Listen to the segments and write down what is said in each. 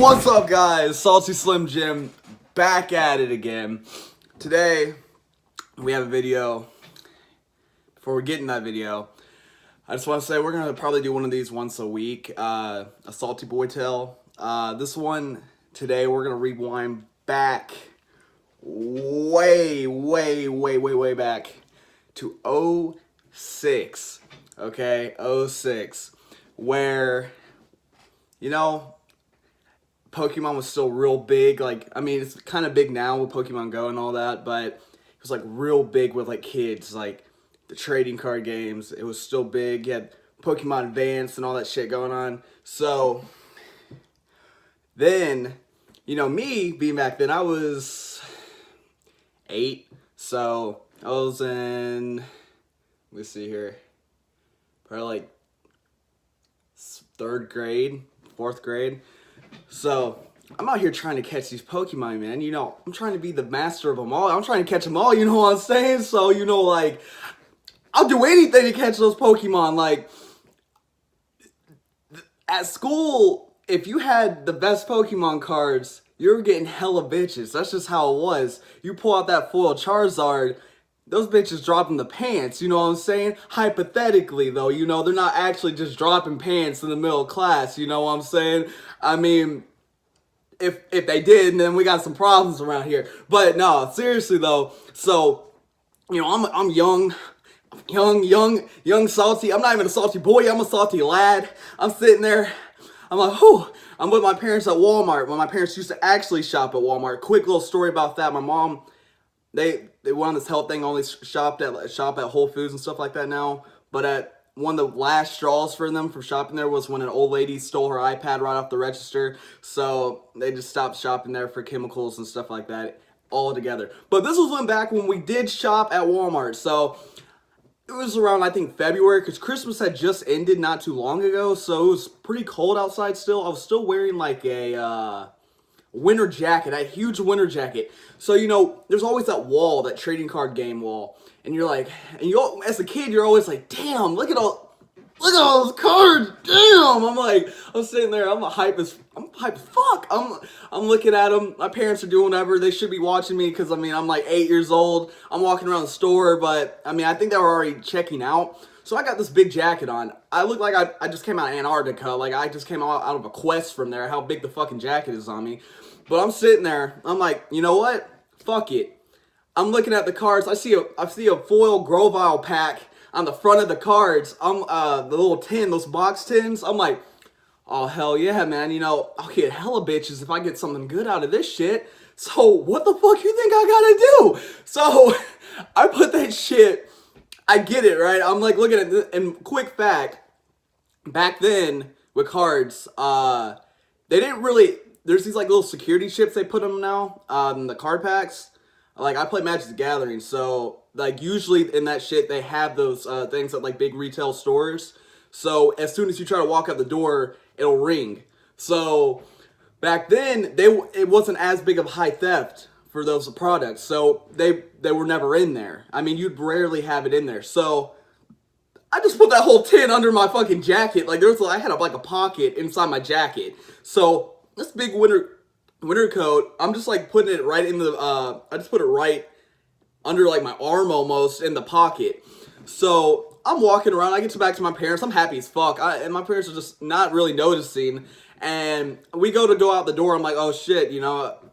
What's up, guys? Salty Slim Jim back at it again. Today we have a video. Before we get in that video, I just want to say we're gonna probably do one of these once a week. A Salty Boy Tale. This one today we're gonna rewind back way back to 06. Okay, 06, where Pokemon was still real big. Like, I mean, it's kind of big now with Pokemon Go and all that, but it was like real big with like kids, like the trading card games. It was still big. You had Pokemon Advance and all that shit going on. So then, me being back then, I was 8. So I was in, let me see here, probably like 3rd grade, 4th grade. So I'm out here trying to catch these Pokemon, man. I'm trying to be the master of them all. I'm trying to catch them all, you know what I'm saying? So, like, I'll do anything to catch those Pokemon. Like, at school, if you had the best Pokemon cards, you were getting hella bitches. That's just how it was. You pull out that foil Charizard, those bitches dropping the pants, you know what I'm saying? Hypothetically, though, they're not actually just dropping pants in the middle of class, you know what I'm saying? I mean, if they did, then we got some problems around here. But no, seriously though, so, I'm young, salty. I'm not even a salty boy, I'm a salty lad. I'm sitting there, I'm like, whew. I'm with my parents at Walmart, when my parents used to actually shop at Walmart. Quick little story about that. My mom, they went on this health thing, only shop at Whole Foods and stuff like that now. But at one of the last straws for them from shopping there was when an old lady stole her iPad right off the register. So they just stopped shopping there for chemicals and stuff like that altogether. But this was back when we did shop at Walmart. So it was around, I think, February, because Christmas had just ended not too long ago. So it was pretty cold outside still. I was still wearing like a winter jacket, a huge winter jacket. So, there's always that wall, that trading card game wall. And you're like, as a kid, you're always like, damn, look at all those cards, damn. I'm sitting there, I'm hype as fuck. I'm looking at them. My parents are doing whatever. They should be watching me because, I'm like 8 years old. I'm walking around the store, but, I think they were already checking out. So I got this big jacket on. I look like I just came out of Antarctica. Like, I just came out of a quest from there, how big the fucking jacket is on me. But I'm sitting there. I'm like, you know what? Fuck it. I'm looking at the cards. I see a foil Grovyle pack on the front of the cards. The little tin, those box tins. I'm like, oh, hell yeah, man. I'll get hella bitches if I get something good out of this shit. So what the fuck you think I gotta do? So I put that shit, I get it, right? I'm like looking at it, and quick fact, back then with cards, they didn't really, there's these like little security chips they put them now, in the card packs. Like, I play Magic the Gathering, so like usually in that shit they have those things at like big retail stores. So as soon as you try to walk out the door, it'll ring. So back then it wasn't as big of high theft for those products, so they were never in there. You'd rarely have it in there. So I just put that whole tin under my fucking jacket. Like, I had like a pocket inside my jacket. So this big winter coat, I'm just like putting it right in the, I just put it right under like my arm almost in the pocket. So I'm walking around, I get back to my parents, I'm happy as fuck, and my parents are just not really noticing. And we go out the door, I'm like, oh shit,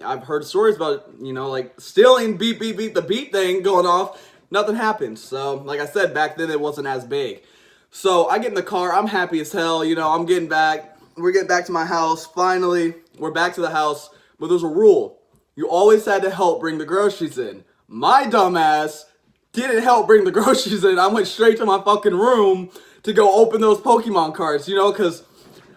I've heard stories about, like stealing, beep, the beep thing going off. Nothing happened. So like I said, back then it wasn't as big. So I get in the car, I'm happy as hell, I'm getting back, we're getting back to my house, finally, we're back to the house. But there's a rule. You always had to help bring the groceries in. My dumbass didn't help bring the groceries in. I went straight to my fucking room to go open those Pokemon cards, because I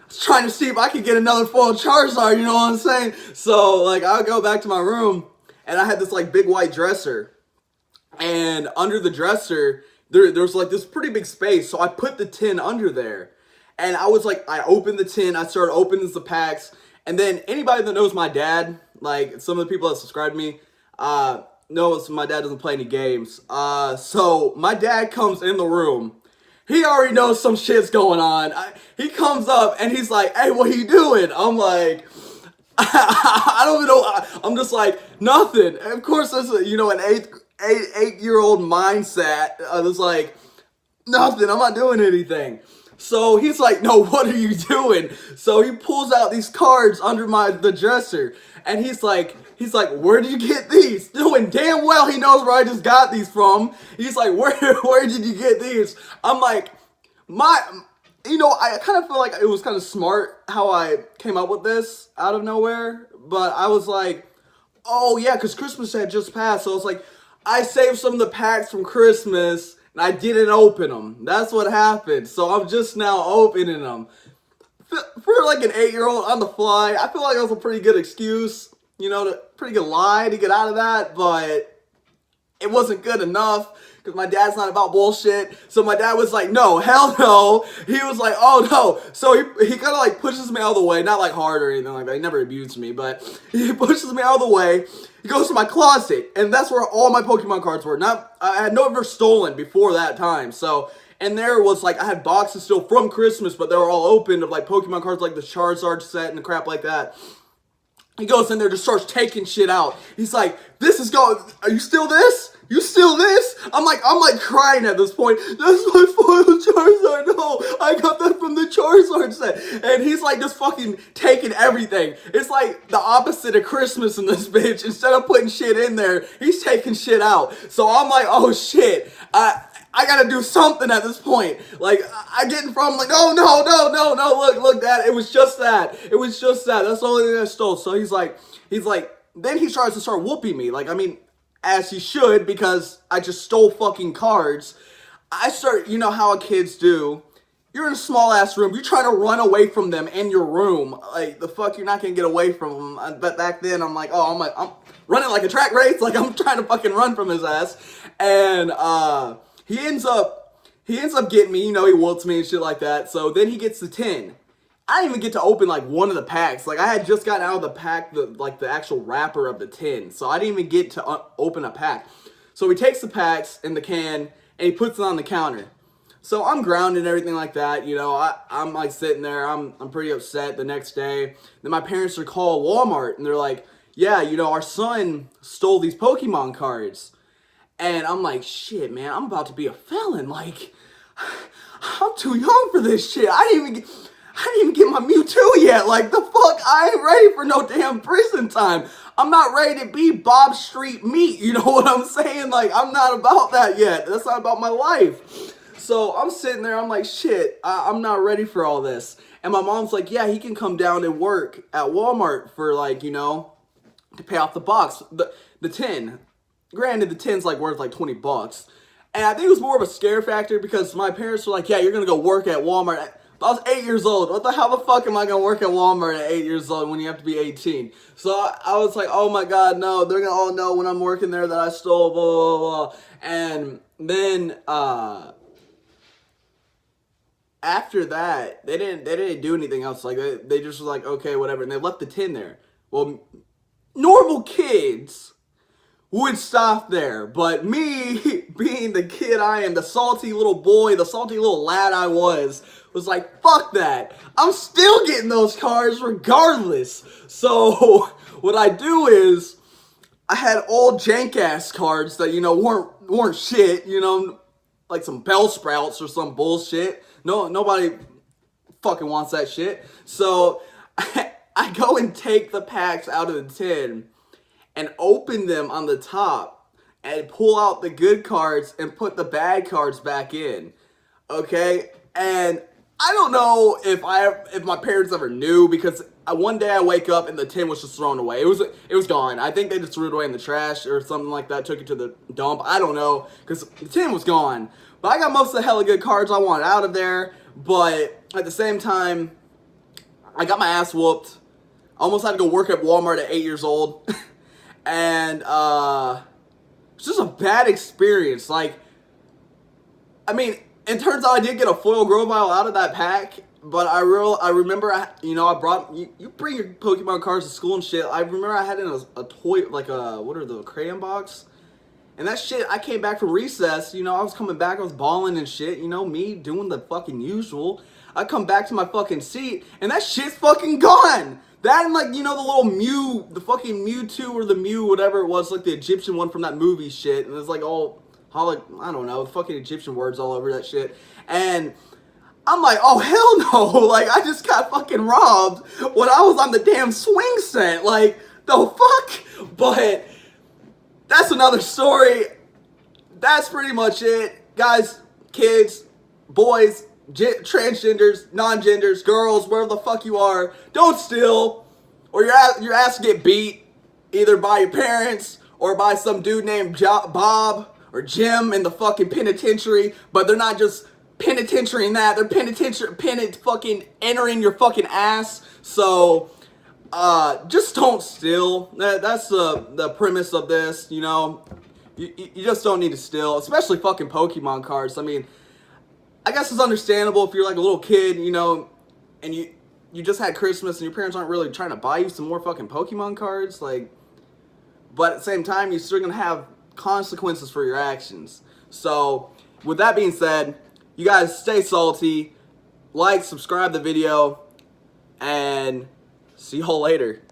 was trying to see if I could get another foil Charizard, you know what I'm saying? So, like, I go back to my room, and I had this, like, big white dresser. And under the dresser, there's, like, this pretty big space. So I put the tin under there. And I was, like, I opened the tin. I started opening the packs. And then anybody that knows my dad, like some of the people that subscribe to me, knows my dad doesn't play any games. So my dad comes in the room. He already knows some shit's going on. He comes up and he's like, hey, what are you doing? I'm like, I don't even know. I'm just like, nothing. And of course, that's a, an 8 year old mindset. I was like, nothing. I'm not doing anything. So he's like, no, what are you doing? So he pulls out these cards under the dresser, and where did you get these? Knowing damn well he knows where I just got these from. He's like, where did you get these? I'm like, I kind of feel like it was kind of smart how I came up with this out of nowhere, but I was like, oh yeah, because Christmas had just passed, so I was like, I saved some of the packs from Christmas, and I didn't open them. That's what happened, so I'm just now opening them. For like an 8-year-old on the fly, I feel like that was a pretty good excuse, pretty good lie to get out of that, but it wasn't good enough because my dad's not about bullshit. So my dad was like, no, hell no. He was like, oh no. So he kind of like pushes me out of the way, not like hard or anything like that. He never abused me, but he pushes me out of the way. He goes to my closet, and that's where all my Pokemon cards were. I had never stolen before that time. So, and there was like, I had boxes still from Christmas, but they were all open of like Pokemon cards, like the Charizard set and the crap like that. He goes in there, just starts taking shit out. He's like, are you still this? You still this? I'm like crying at this point. That's my foil Charizard. No, I got that from the Charizard set. And he's like just fucking taking everything. It's like the opposite of Christmas in this bitch. Instead of putting shit in there, he's taking shit out. So I'm like, oh shit. I gotta do something at this point. Like, I get in front of him, like, oh, no, look, Dad, it was just that. That's the only thing I stole. So he's like, then he tries to start whooping me. Like, I mean, as he should, because I just stole fucking cards. I start, you know how kids do. You're in a small ass room. You're trying to run away from them in your room. Like, the fuck, you're not gonna get away from them. But back then, I'm like, I'm running like a track race. Like, I'm trying to fucking run from his ass. And, he ends up getting me, he whooped me and shit like that. So then he gets the 10. I didn't even get to open like one of the packs. Like, I had just gotten out of the pack, the actual wrapper of the 10. So I didn't even get to open a pack. So he takes the packs in the can and he puts it on the counter. So I'm grounded and everything like that. I'm like sitting there. I'm pretty upset the next day. Then my parents are called Walmart and they're like, yeah, our son stole these Pokemon cards. And I'm like, shit, man, I'm about to be a felon. Like, I'm too young for this shit. I didn't even get my Mewtwo yet. Like, the fuck, I ain't ready for no damn prison time. I'm not ready to be Bob Street meat. You know what I'm saying? Like, I'm not about that yet. That's not about my life. So I'm sitting there. I'm like, shit, I'm not ready for all this. And my mom's like, yeah, he can come down and work at Walmart for like, to pay off the box, the 10. Granted, the 10's like worth like $20. And I think it was more of a scare factor because my parents were like, yeah, you're going to go work at Walmart. But I was 8 years old. How the fuck am I going to work at Walmart at 8 years old when you have to be 18? So I was like, oh my God, no. They're going to all know when I'm working there that I stole, blah, blah, blah. And then, after that, they didn't do anything else. Like, they just was like, okay, whatever. And they left the 10 there. Well, normal kids would stop there, but me, being the kid I am, the salty little boy, the salty little lad I was like, fuck that. I'm still getting those cards regardless. So what I do is, I had old jank-ass cards that, weren't shit, like some Bellsprouts or some bullshit. No, nobody fucking wants that shit. So I go and take the packs out of the tin and open them on the top and pull out the good cards and put the bad cards back in. Okay? And I don't know if my parents ever knew because one day I wake up and the tin was just thrown away. It was gone. I think they just threw it away in the trash or something like that, took it to the dump. I don't know because the tin was gone. But I got most of the hella good cards I wanted out of there. But at the same time, I got my ass whooped. I almost had to go work at Walmart at 8 years old. And it's just a bad experience. Like, I mean, it turns out I did get a foil Grovyle out of that pack, but I remember I brought you bring your Pokemon cards to school and shit. I remember I had in a toy, like what are the crayon box, and that shit. I came back from recess. I was coming back. I was balling and shit. Me doing the fucking usual. I come back to my fucking seat, and that shit's fucking gone. That and like, you know, the little Mew, the fucking Mewtwo or the Mew, whatever it was, like the Egyptian one from that movie shit. And it's like all, I don't know, fucking Egyptian words all over that shit. And I'm like, oh hell no, like I just got fucking robbed when I was on the damn swing set. Like, the fuck? But that's another story. That's pretty much it. Guys, kids, boys, transgenders, non-genders, girls, wherever the fuck you are, don't steal, or your ass will get beat either by your parents or by some dude named Bob or Jim in the fucking penitentiary. But they're not just penitentiarying that, they're fucking entering your fucking ass. So just don't steal. That's the premise of this, you know. You just don't need to steal, especially fucking Pokemon cards. I mean, I guess it's understandable if you're like a little kid, you know, and you just had Christmas and your parents aren't really trying to buy you some more fucking Pokemon cards, like, but at the same time, you're still gonna have consequences for your actions. So, with that being said, you guys stay salty, like, subscribe the video, and see y'all later.